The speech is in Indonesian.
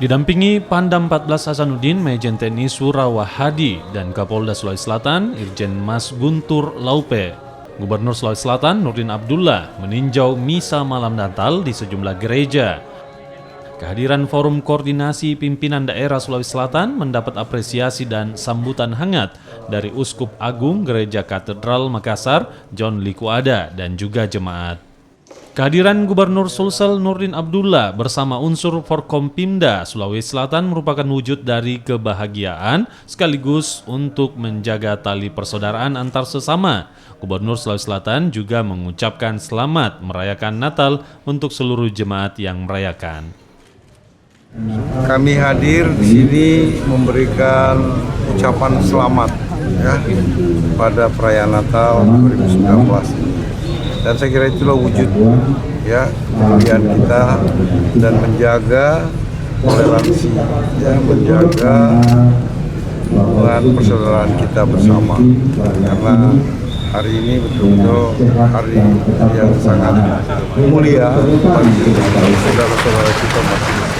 Didampingi Pangdam 14 Hasanuddin, Majen TNI Surawahadi dan Kapolda Sulawesi Selatan Irjen Mas Guntur Laupe. Gubernur Sulawesi Selatan Nurdin Abdullah meninjau misa malam Natal di sejumlah gereja. Kehadiran Forum Koordinasi Pimpinan Daerah Sulawesi Selatan mendapat apresiasi dan sambutan hangat dari Uskup Agung Gereja Katedral Makassar, John Likuada, dan juga jemaat. Kehadiran Gubernur Sulsel Nurdin Abdullah bersama unsur Forkompimda Sulawesi Selatan merupakan wujud dari kebahagiaan sekaligus untuk menjaga tali persaudaraan antar sesama. Gubernur Sulawesi Selatan juga mengucapkan selamat merayakan Natal untuk seluruh jemaat yang merayakan. Kami hadir di sini memberikan ucapan selamat ya pada perayaan Natal 2019. Dan saya kira itulah wujud ya kemuliaan kita dan menjaga toleransi, ya, menjaga hubungan persaudaraan kita bersama. Karena hari ini betul-betul hari yang sangat mulia bagi saudara-saudara kita masing-masing.